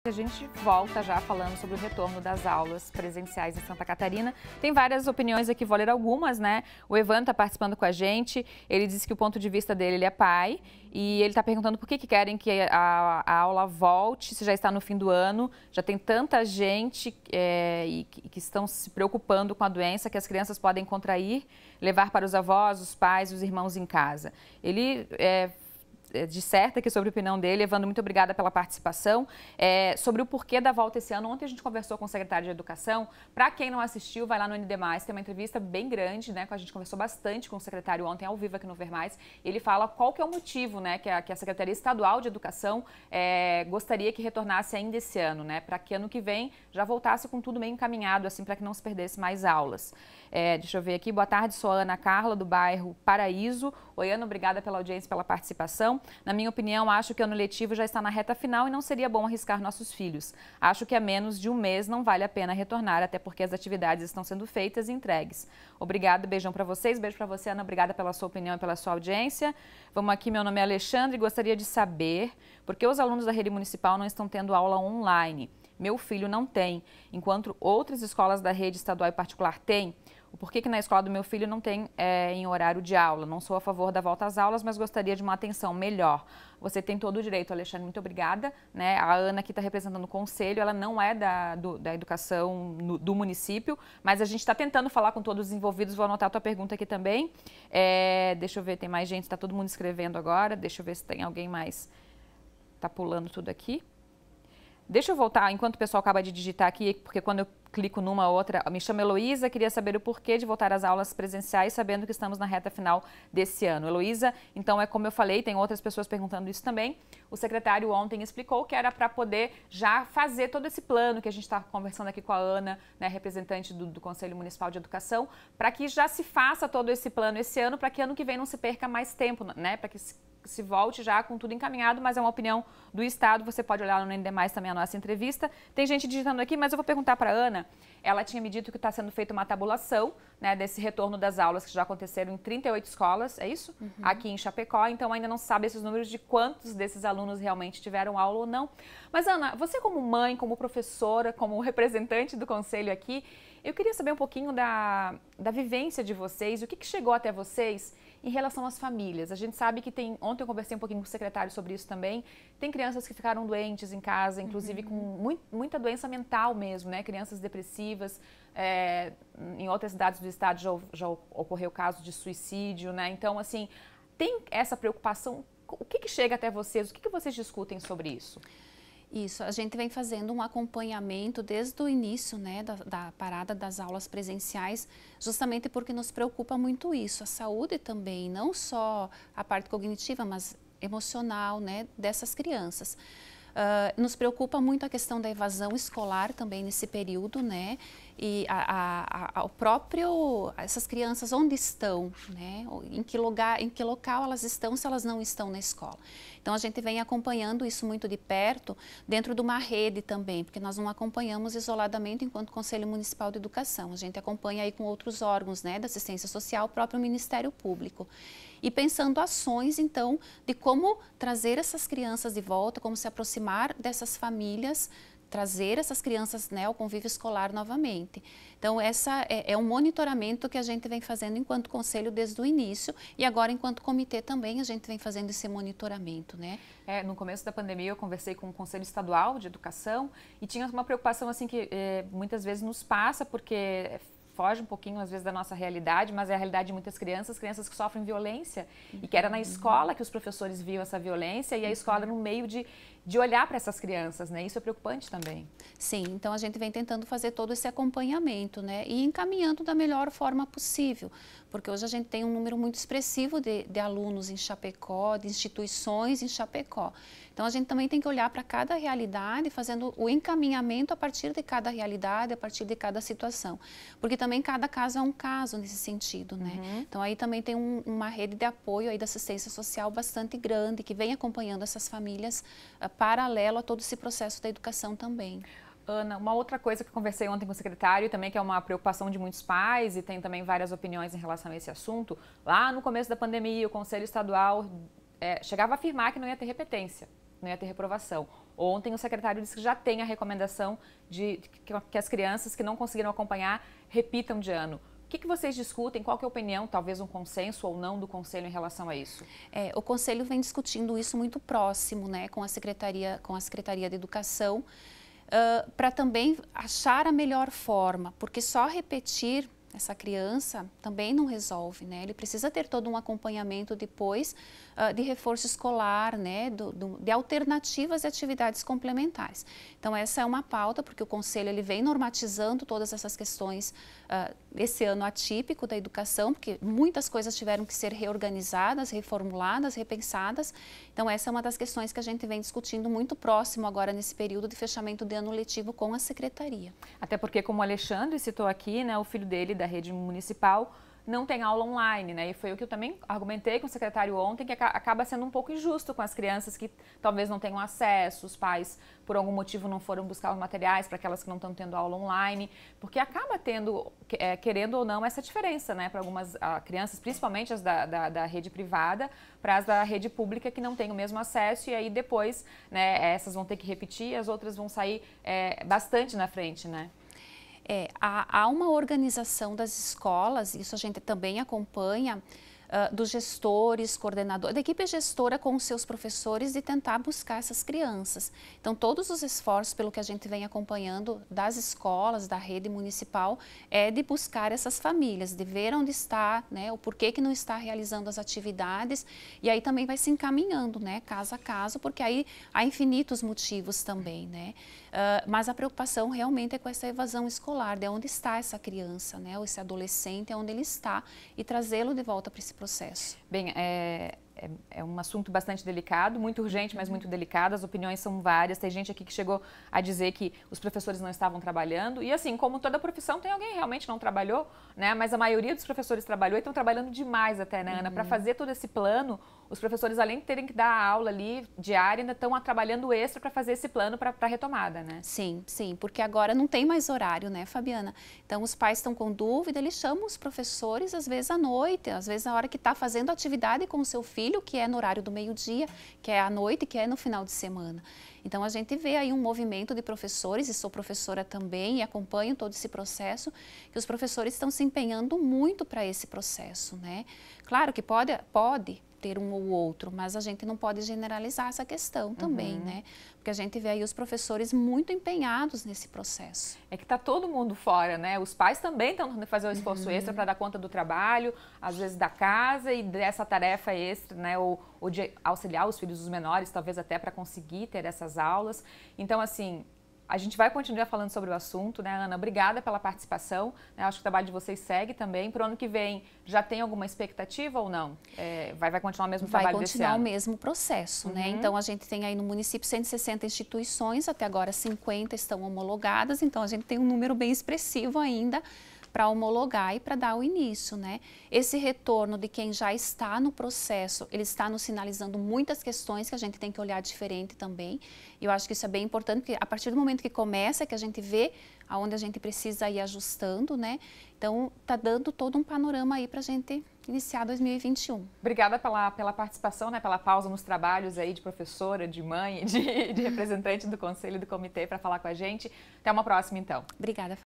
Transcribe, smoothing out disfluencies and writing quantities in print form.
A gente volta já falando sobre o retorno das aulas presenciais em Santa Catarina. Tem várias opiniões aqui, vou ler algumas, né? O Evan está participando com a gente, ele disse que o ponto de vista dele, ele é pai, e ele está perguntando por que querem que a aula volte, se já está no fim do ano, já tem tanta gente que estão se preocupando com a doença, que as crianças podem contrair, levar para os avós, os pais, os irmãos em casa. Ele disserta aqui sobre a opinião dele. Evandro, muito obrigada pela participação. Sobre o porquê da volta esse ano, ontem a gente conversou com o secretário de Educação. Para quem não assistiu, vai lá no ND+, tem uma entrevista bem grande, né? A gente conversou bastante com o secretário ontem, ao vivo aqui no Ver Mais. Ele fala qual que é o motivo, né, que a Secretaria Estadual de Educação gostaria que retornasse ainda esse ano, né? Para que ano que vem já voltasse com tudo meio encaminhado, assim, para que não se perdesse mais aulas. Deixa eu ver aqui. Boa tarde, sou a Ana Carla, do bairro Paraíso. Oi, Ana, obrigada pela audiência e pela participação. Na minha opinião, acho que o ano letivo já está na reta final e não seria bom arriscar nossos filhos. Acho que a menos de um mês não vale a pena retornar, até porque as atividades estão sendo feitas e entregues. Obrigada, beijão para vocês, beijo para você, Ana. Obrigada pela sua opinião e pela sua audiência. Vamos aqui, meu nome é Alexandre e gostaria de saber por que os alunos da rede municipal não estão tendo aula online. Meu filho não tem, enquanto outras escolas da rede estadual e particular têm. O porquê que na escola do meu filho não tem em horário de aula. Não sou a favor da volta às aulas, mas gostaria de uma atenção melhor. Você tem todo o direito, Alexandre, muito obrigada. Né? A Ana aqui está representando o conselho, ela não é da educação do município, mas a gente está tentando falar com todos os envolvidos. Vou anotar a tua pergunta aqui também. Deixa eu ver, tem mais gente, está todo mundo escrevendo agora. Deixa eu ver se tem alguém mais. Está pulando tudo aqui. Deixa eu voltar, enquanto o pessoal acaba de digitar aqui, porque quando eu clico numa outra, me chamo Heloísa, queria saber o porquê de voltar às aulas presenciais, sabendo que estamos na reta final desse ano. Heloísa, então como eu falei, tem outras pessoas perguntando isso também. O secretário ontem explicou que era para poder já fazer todo esse plano que a gente está conversando aqui com a Ana, né, representante do Conselho Municipal de Educação, para que já se faça todo esse plano esse ano, para que ano que vem não se perca mais tempo, né, para que se volte já com tudo encaminhado, mas é uma opinião do Estado. Você pode olhar no ND+, também a nossa entrevista. Tem gente digitando aqui, mas eu vou perguntar para a Ana. Ela tinha me dito que está sendo feita uma tabulação, né, desse retorno das aulas que já aconteceram em 38 escolas, é isso? Uhum. Aqui em Chapecó, então ainda não se sabe esses números de quantos desses alunos realmente tiveram aula ou não. Mas, Ana, você como mãe, como professora, como representante do conselho aqui, eu queria saber um pouquinho da vivência de vocês, o que chegou até vocês em relação às famílias. A gente sabe que ontem eu conversei um pouquinho com o secretário sobre isso também, tem crianças que ficaram doentes em casa, inclusive com muita doença mental mesmo, né? Crianças depressivas, em outras cidades do estado já ocorreu caso de suicídio, né? Então, assim, tem essa preocupação, o que chega até vocês, o que vocês discutem sobre isso? Isso, a gente vem fazendo um acompanhamento desde o início, né, da parada das aulas presenciais, justamente porque nos preocupa muito isso, a saúde também, não só a parte cognitiva, mas emocional, né, dessas crianças. Nos preocupa muito a questão da evasão escolar também nesse período, né? E essas crianças onde estão, né? Em que lugar, em que local elas estão se elas não estão na escola. Então a gente vem acompanhando isso muito de perto, dentro de uma rede também, porque nós não acompanhamos isoladamente enquanto Conselho Municipal de Educação. A gente acompanha aí com outros órgãos, né, da assistência social, o próprio Ministério Público. E pensando ações, então, de como trazer essas crianças de volta, como se aproximar dessas famílias, trazer essas crianças, né, ao convívio escolar novamente. Então, essa é um monitoramento que a gente vem fazendo enquanto conselho desde o início e agora enquanto comitê também a gente vem fazendo esse monitoramento, né? No começo da pandemia eu conversei com o Conselho Estadual de Educação e tinha uma preocupação assim que muitas vezes nos passa porque foge um pouquinho, às vezes, da nossa realidade, mas é a realidade de muitas crianças que sofrem violência e que era na escola que os professores viam essa violência e a escola no meio de olhar para essas crianças, né? Isso é preocupante também. Sim, então a gente vem tentando fazer todo esse acompanhamento, né? E encaminhando da melhor forma possível, porque hoje a gente tem um número muito expressivo de alunos em Chapecó, de instituições em Chapecó. Então a gente também tem que olhar para cada realidade, fazendo o encaminhamento a partir de cada realidade, a partir de cada situação. Porque também cada caso é um caso nesse sentido, né? Então aí também tem uma rede de apoio aí da assistência social bastante grande, que vem acompanhando essas famílias paralelo a todo esse processo da educação também. Ana, uma outra coisa que eu conversei ontem com o secretário, também que é uma preocupação de muitos pais e tem também várias opiniões em relação a esse assunto, lá no começo da pandemia o Conselho Estadual chegava a afirmar que não ia ter repetência, não ia ter reprovação. Ontem o secretário disse que já tem a recomendação de que as crianças que não conseguiram acompanhar repitam de ano. O que vocês discutem? Qual que é a opinião, talvez um consenso ou não do Conselho em relação a isso? O Conselho vem discutindo isso muito próximo, né, com a Secretaria de Educação, para também achar a melhor forma, porque só repetir essa criança também não resolve, né? Ele precisa ter todo um acompanhamento depois de reforço escolar, né? De alternativas e atividades complementares. Então essa é uma pauta, porque o Conselho ele vem normatizando todas essas questões esse ano atípico da educação, porque muitas coisas tiveram que ser reorganizadas, reformuladas, repensadas. Então essa é uma das questões que a gente vem discutindo muito próximo agora nesse período de fechamento de ano letivo com a Secretaria. Até porque, como o Alexandre citou aqui, né, o filho dele da rede municipal não tem aula online, né? E foi o que eu também argumentei com o secretário ontem, que acaba sendo um pouco injusto com as crianças que talvez não tenham acesso, os pais por algum motivo não foram buscar os materiais para aquelas que não estão tendo aula online, porque acaba tendo, querendo ou não, essa diferença, né? Para algumas crianças, principalmente as da rede privada, para as da rede pública que não têm o mesmo acesso, e aí depois, né, essas vão ter que repetir, as outras vão sair bastante na frente, né? Há uma organização das escolas, isso a gente também acompanha, dos gestores, coordenadores, da equipe gestora com os seus professores de tentar buscar essas crianças. Então, todos os esforços, pelo que a gente vem acompanhando das escolas, da rede municipal, é de buscar essas famílias, de ver onde está, né, o porquê que não está realizando as atividades, e aí também vai se encaminhando, né, caso a caso, porque aí há infinitos motivos também, né. Mas a preocupação realmente é com essa evasão escolar, de onde está essa criança, né, ou esse adolescente, onde ele está, e trazê-lo de volta para esse processo. Bem, é um assunto bastante delicado, muito urgente, mas muito delicado. As opiniões são várias. Tem gente aqui que chegou a dizer que os professores não estavam trabalhando. E assim, como toda profissão, tem alguém que realmente não trabalhou, né? Mas a maioria dos professores trabalhou e estão trabalhando demais até, né, Ana? Para fazer todo esse plano, os professores, além de terem que dar a aula ali diária, ainda estão trabalhando extra para fazer esse plano para a retomada, né? Sim, porque agora não tem mais horário, né, Fabiana? Então, os pais estão com dúvida, eles chamam os professores, às vezes à noite, às vezes na hora que está fazendo atividade com o seu filho, que é no horário do meio-dia, que é à noite, que é no final de semana. Então, a gente vê aí um movimento de professores, e sou professora também, e acompanho todo esse processo, que os professores estão se empenhando muito para esse processo, né? Claro que pode ter um ou outro, mas a gente não pode generalizar essa questão também, né? Porque a gente vê aí os professores muito empenhados nesse processo. É que está todo mundo fora, né? Os pais também estão tendo que fazer o esforço extra para dar conta do trabalho, às vezes da casa e dessa tarefa extra, né? Ou de auxiliar os filhos dos menores, talvez até para conseguir ter essas aulas. Então, assim, a gente vai continuar falando sobre o assunto, né, Ana? Obrigada pela participação. Acho que o trabalho de vocês segue também. Para o ano que vem, já tem alguma expectativa ou não? Vai continuar o mesmo trabalho desse ano? Vai continuar o mesmo processo, né? Então, a gente tem aí no município 160 instituições, até agora 50 estão homologadas, então a gente tem um número bem expressivo ainda para homologar e para dar o início, né? Esse retorno de quem já está no processo, ele está nos sinalizando muitas questões que a gente tem que olhar diferente também. E eu acho que isso é bem importante, porque a partir do momento que começa, que a gente vê aonde a gente precisa ir ajustando, né? Então, está dando todo um panorama aí para a gente iniciar 2021. Obrigada pela participação, né? Pela pausa nos trabalhos aí de professora, de mãe, de representante do conselho e do comitê para falar com a gente. Até uma próxima, então. Obrigada.